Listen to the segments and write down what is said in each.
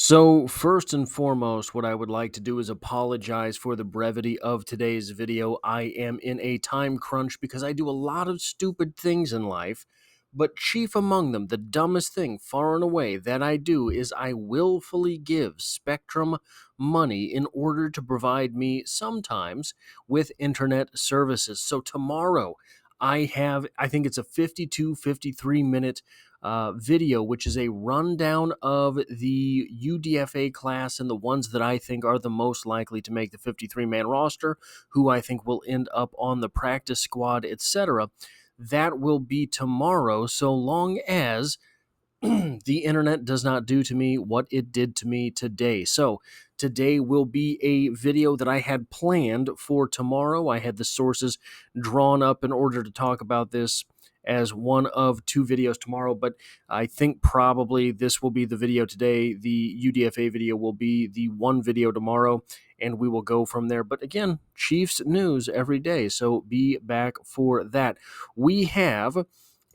So, first and foremost, what I would like to do is apologize for the brevity of today's video. I am in a time crunch because I do a lot of stupid things in life, but chief among them, the dumbest thing far and away that I do is I willfully give Spectrum money in order to provide me sometimes with internet services. So, tomorrow, I think it's a 53 minute video, which is a rundown of the UDFA class and the ones that I think are the most likely to make the 53-man roster, who I think will end up on the practice squad, etc. That will be tomorrow, so long as the internet does not do to me what it did to me today. So today will be a video that I had planned for tomorrow. I had the sources drawn up in order to talk about this as one of two videos tomorrow, but I think probably this will be the video today. The UDFA video will be the one video tomorrow, and we will go from there. But again, Chiefs news every day, so be back for that. We have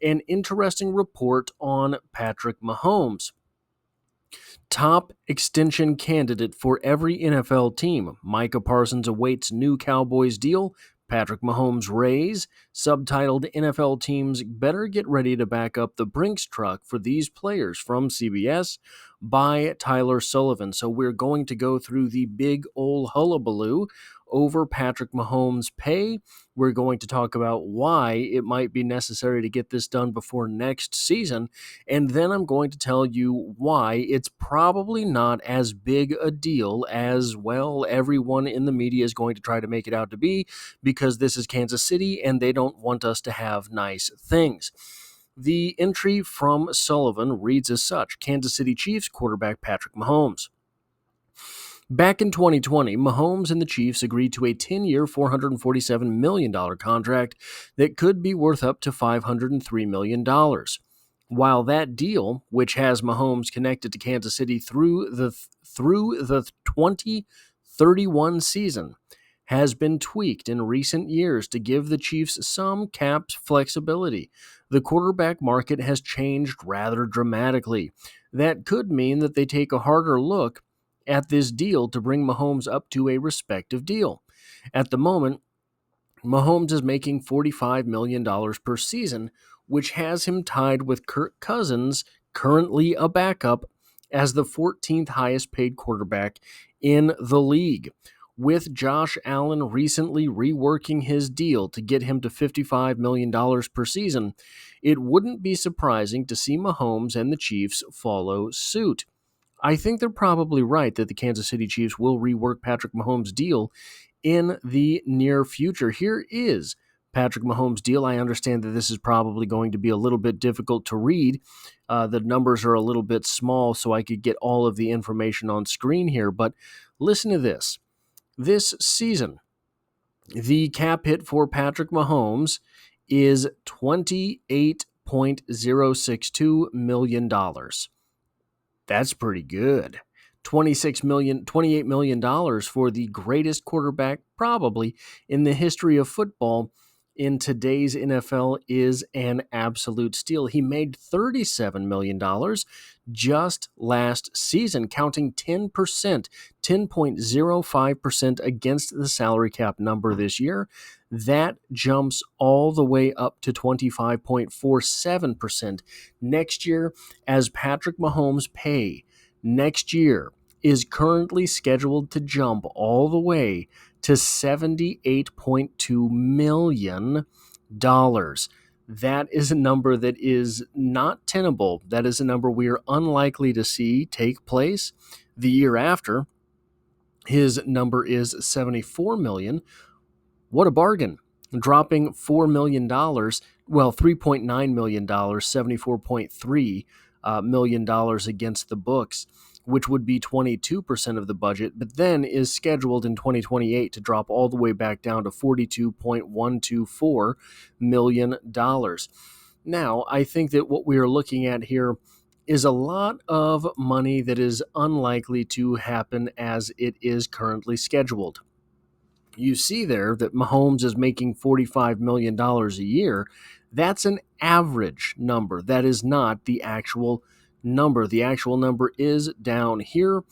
an interesting report on Patrick Mahomes. Top extension candidate for every NFL team. Micah Parsons awaits new Cowboys deal. Patrick Mahomes raise. Subtitled NFL teams better get ready to back up the Brinks truck for these players from CBS by Tyler Sullivan. So we're going to go through the big ol' hullabaloo over Patrick Mahomes' pay. We're going to talk about why it might be necessary to get this done before next season. And then I'm going to tell you why it's probably not as big a deal as, well, everyone in the media is going to try to make it out to be, because this is Kansas City and they don't want us to have nice things. The entry from Sullivan reads as such: Kansas City Chiefs quarterback Patrick Mahomes. Back in 2020, Mahomes and the Chiefs agreed to a 10-year, $447 million contract that could be worth up to $503 million. While that deal, which has Mahomes connected to Kansas City through the 2031 season, has been tweaked in recent years to give the Chiefs some cap flexibility, the quarterback market has changed rather dramatically. That could mean that they take a harder look at this deal to bring Mahomes up to a respective deal. At the moment, Mahomes is making $45 million per season, which has him tied with Kirk Cousins, currently a backup, as the 14th highest paid quarterback in the league. With Josh Allen recently reworking his deal to get him to $55 million per season, it wouldn't be surprising to see Mahomes and the Chiefs follow suit. I think they're probably right that the Kansas City Chiefs will rework Patrick Mahomes' deal in the near future. Here is Patrick Mahomes' deal. I understand that this is probably going to be a little bit difficult to read. The numbers are a little bit small, so I could get all of the information on screen here, but listen to this. This season, the cap hit for Patrick Mahomes is $28.062 million. That's pretty good. $28 million for the greatest quarterback probably in the history of football in today's NFL is an absolute steal. He made $37 million just last season, counting 10.05% against the salary cap number this year. That jumps all the way up to 25.47% next year, as Patrick Mahomes' pay next year is currently scheduled to jump all the way to $78.2 million. That is a number that is not tenable. That is a number we are unlikely to see take place the year after. His number is $74 million. What a bargain. Dropping $4 million, well, $3.9 million, $74.3 million against the books, which would be 22% of the budget, but then is scheduled in 2028 to drop all the way back down to $42.124 million. Now, I think that what we are looking at here is a lot of money that is unlikely to happen as it is currently scheduled. You see there that Mahomes is making $45 million a year. That's an average number. That is not the actual number. The actual number is down here.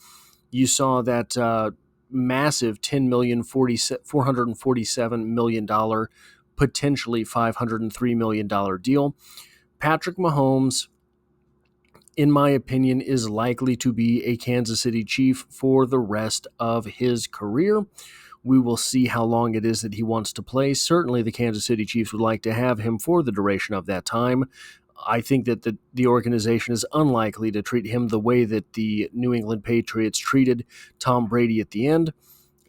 You saw that massive $447 million, potentially $503 million deal. Patrick Mahomes, in my opinion, is likely to be a Kansas City Chief for the rest of his career. We will see how long it is that he wants to play. Certainly, the Kansas City Chiefs would like to have him for the duration of that time. I think that the organization is unlikely to treat him the way that the New England Patriots treated Tom Brady at the end.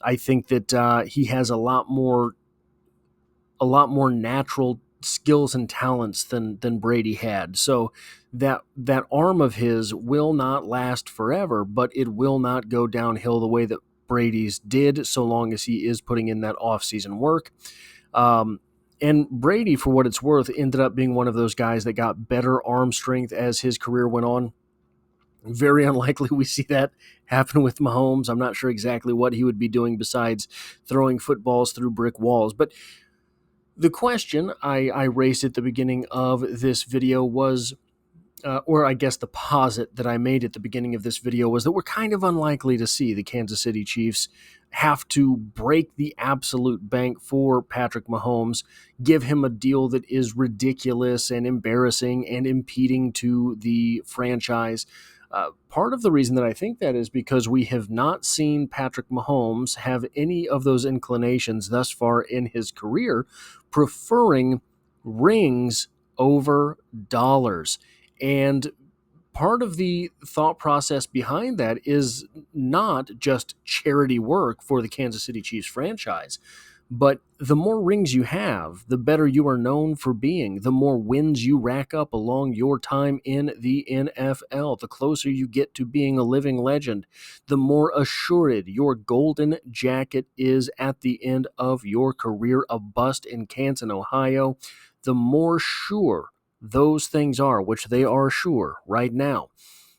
I think that he has a lot more natural skills and talents than Brady had. So that arm of his will not last forever, but it will not go downhill the way that Brady's did, so long as he is putting in that offseason work. And Brady, for what it's worth, ended up being one of those guys that got better arm strength as his career went on. Very unlikely we see that happen with Mahomes. I'm not sure exactly what he would be doing besides throwing footballs through brick walls. But the question I raised at the beginning of this video was, or I guess the posit that I made at the beginning of this video was that we're kind of unlikely to see the Kansas City Chiefs have to break the absolute bank for Patrick Mahomes, give him a deal that is ridiculous and embarrassing and impeding to the franchise. Part of the reason that I think that is because we have not seen Patrick Mahomes have any of those inclinations thus far in his career, preferring rings over dollars. And part of the thought process behind that is not just charity work for the Kansas City Chiefs franchise, but the more rings you have, the better you are known for being, the more wins you rack up along your time in the NFL, the closer you get to being a living legend, the more assured your golden jacket is at the end of your career, a bust in Canton, Ohio, the more sure those things are, which they are sure right now,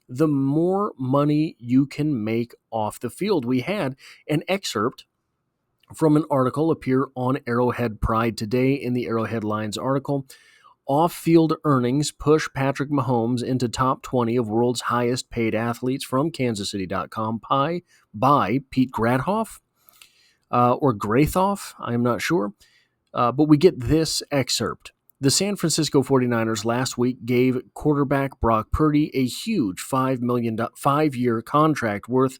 the more money you can make off the field. We had an excerpt from an article appear on Arrowhead Pride today. In the Arrowhead Lines article, off-field earnings push Patrick Mahomes into top 20 of world's highest paid athletes from KansasCity.com by Pete Gradhoff or Grathoff, I'm not sure. But we get this excerpt. The San Francisco 49ers last week gave quarterback Brock Purdy a huge five-year contract worth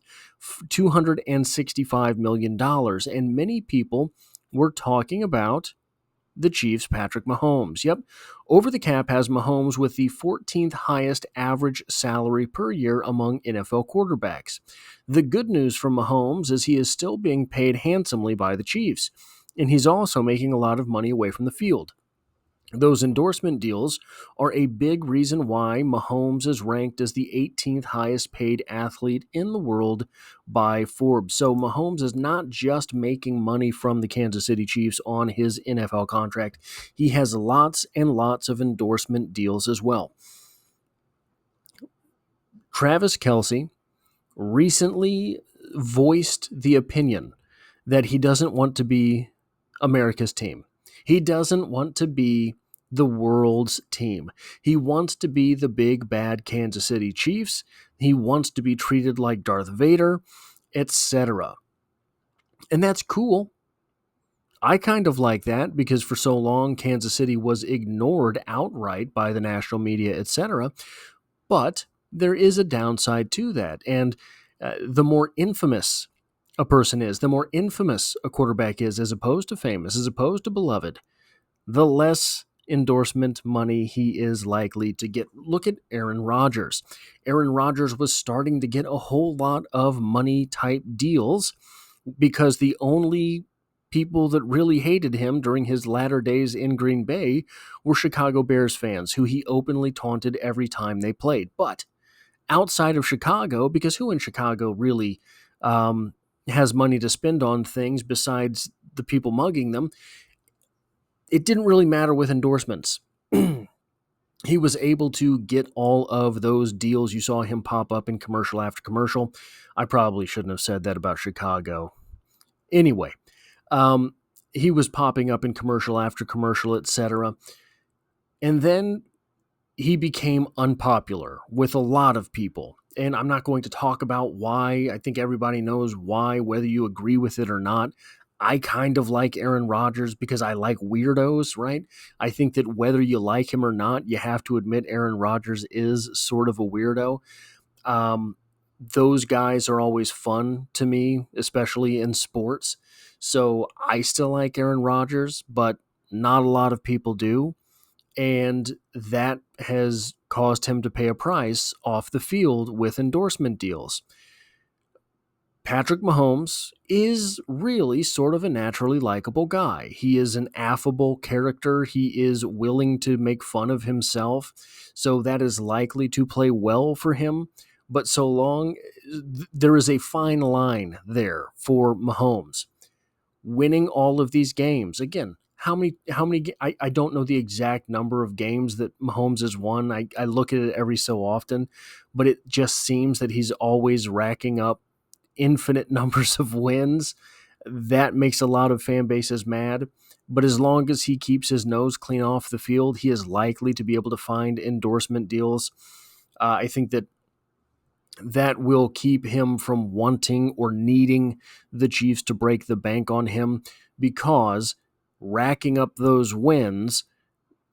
$265 million, and many people were talking about the Chiefs' Patrick Mahomes. Yep, Over the Cap has Mahomes with the 14th highest average salary per year among NFL quarterbacks. The good news for Mahomes is he is still being paid handsomely by the Chiefs, and he's also making a lot of money away from the field. Those endorsement deals are a big reason why Mahomes is ranked as the 18th highest paid athlete in the world by Forbes. So Mahomes is not just making money from the Kansas City Chiefs on his NFL contract. He has lots and lots of endorsement deals as well. Travis Kelce recently voiced the opinion that he doesn't want to be America's team. He doesn't want to be the world's team. He wants to be the big bad Kansas City Chiefs. He wants to be treated like Darth Vader, etc. And that's cool. I kind of like that because for so long Kansas City was ignored outright by the national media, etc. But there is a downside to that. And the more infamous a person is, the more infamous a quarterback is, as opposed to famous, as opposed to beloved, the less endorsement money he is likely to get. Look at Aaron Rodgers. Aaron Rodgers was starting to get a whole lot of money type deals because the only people that really hated him during his latter days in Green Bay were Chicago Bears fans, who he openly taunted every time they played. But outside of Chicago, because who in Chicago really has money to spend on things besides the people mugging them, it didn't really matter with endorsements. He was able to get all of those deals. You saw him pop up in commercial after commercial. I probably shouldn't have said that about Chicago. Anyway, he was popping up in commercial after commercial, etc. And then he became unpopular with a lot of people. And I'm not going to talk about why. I think everybody knows why, whether you agree with it or not. I kind of like Aaron Rodgers because I like weirdos, right? I think that whether you like him or not, you have to admit Aaron Rodgers is sort of a weirdo. Um, those guys are always fun to me, especially in sports. So I still like Aaron Rodgers, but not a lot of people do. And that has caused him to pay a price off the field with endorsement deals. Patrick Mahomes is really sort of a naturally likable guy. He is an affable character. He is willing to make fun of himself. So that is likely to play well for him. But so long, there is a fine line there for Mahomes winning all of these games. Again, I don't know the exact number of games that Mahomes has won. I look at it every so often, but it just seems that he's always racking up infinite numbers of wins. That makes a lot of fan bases mad. But as long as he keeps his nose clean off the field, he is likely to be able to find endorsement deals. I think that will keep him from wanting or needing the Chiefs to break the bank on him, because racking up those wins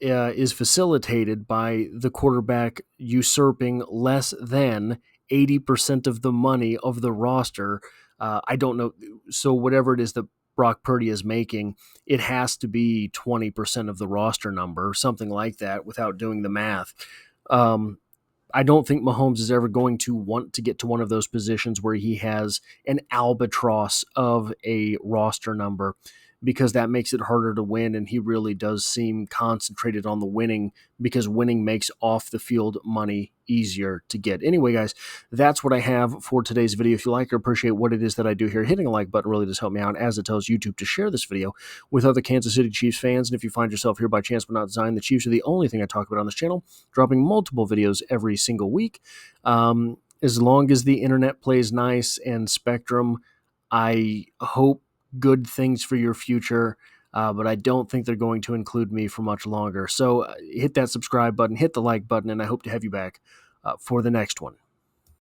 is facilitated by the quarterback usurping less than 80% of the money of the roster. I don't know. So whatever it is that Brock Purdy is making, it has to be 20% of the roster number, something like that, without doing the math. I don't think Mahomes is ever going to want to get to one of those positions where he has an albatross of a roster number, because that makes it harder to win, and he really does seem concentrated on the winning, because winning makes off the field money easier to get. Anyway, guys, that's what I have for today's video. If you like or appreciate what it is that I do here, hitting a like button really does help me out, as it tells YouTube to share this video with other Kansas City Chiefs fans. And if you find yourself here by chance but not design, the Chiefs are the only thing I talk about on this channel, dropping multiple videos every single week. As long as the internet plays nice and Spectrum, I hope good things for your future, but I don't think they're going to include me for much longer. So hit that subscribe button, hit the like button, and I hope to have you back for the next one.